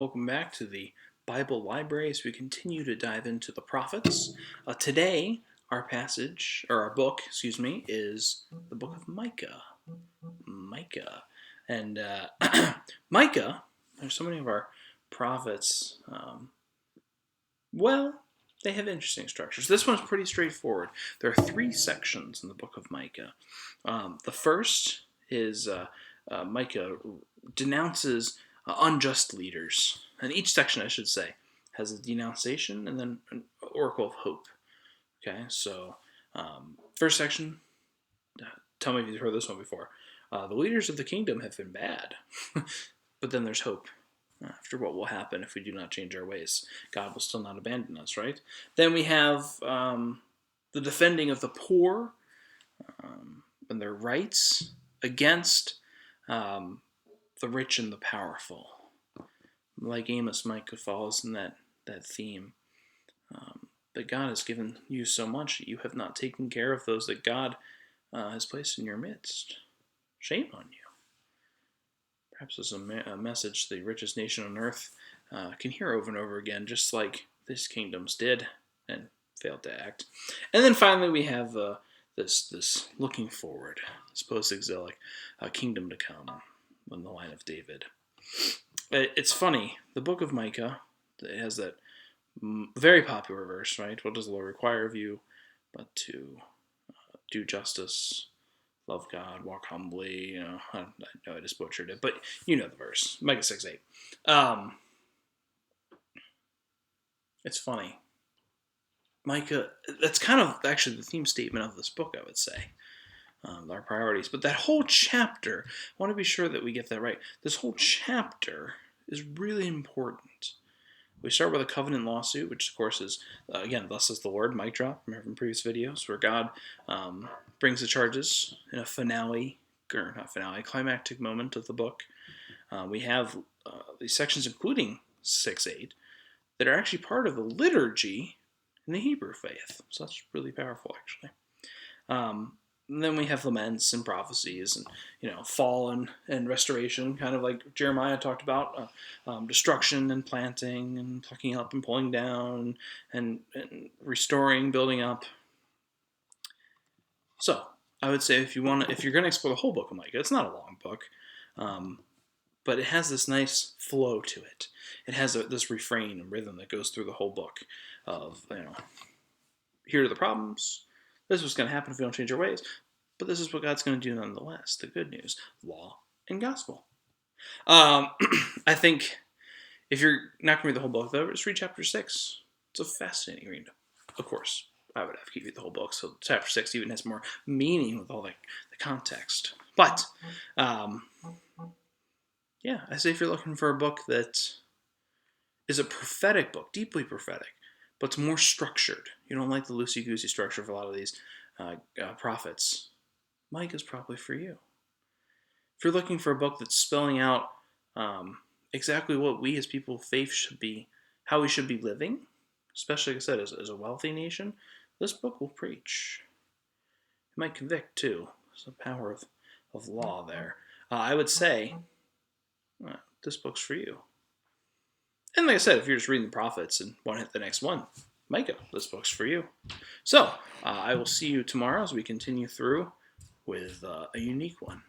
Welcome back to the Bible Library as we continue to dive into the prophets. Today, our passage, or our book, is the book of Micah. Micah. And Micah, there's so many of our prophets, they have interesting structures. This one's pretty straightforward. There are three sections in the book of Micah. The first is Micah denounces unjust leaders. And each section, I should say, has a denunciation and then an oracle of hope. Okay, so first section, tell me if you've heard this one before. The leaders of the kingdom have been bad, but then there's hope. After what will happen if we do not change our ways, God will still not abandon us, right? Then we have the defending of the poor and their rights against the rich and the powerful. Like Amos, Micah falls in that theme. That God has given you so much that you have not taken care of those that God has placed in your midst. Shame on you. Perhaps it's a message the richest nation on earth can hear over and over again, just like this kingdoms did and failed to act. And then finally we have this looking forward, this post-exilic kingdom to come in the line of David. It's funny, the book of Micah, it has that very popular verse, right? What does the Lord require of you but to do justice, love God, walk humbly? I know I just butchered it, but you know the verse, Micah 6:8. It's funny. Micah, that's kind of actually the theme statement of this book, I would say. Our priorities. But that whole chapter, I want to be sure that we get that right. This whole chapter is really important. We start with a covenant lawsuit, which of course is, again, thus says the Lord, mic drop, remember from previous videos, where God brings the charges in a climactic moment of the book. We have these sections, including 6:8, that are actually part of the liturgy in the Hebrew faith. So that's really powerful, actually. And then we have laments and prophecies and, fall and restoration, kind of like Jeremiah talked about, destruction and planting and plucking up and pulling down and restoring, building up. So I would say if you're going to explore the whole book of Micah, it's not a long book, but it has this nice flow to it. It has this refrain and rhythm that goes through the whole book of, here are the problems. This is what's going to happen if we don't change our ways. But this is what God's going to do nonetheless. The good news. Law and gospel. I think if you're not going to read the whole book, though, just read chapter 6. It's a fascinating read. Of course, I would have to read the whole book, so chapter 6 even has more meaning with all the context. But, I say if you're looking for a book that is a prophetic book, deeply prophetic, but it's more structured. You don't like the loosey-goosey structure of a lot of these prophets. Micah's probably for you. If you're looking for a book that's spelling out exactly what we as people of faith should be, how we should be living, especially, like I said, as a wealthy nation, this book will preach. It might convict, too. There's the power of law there. I would say this book's for you. And like I said, if you're just reading the prophets and want to hit the next one, Micah, this book's for you. So, I will see you tomorrow as we continue through with a unique one.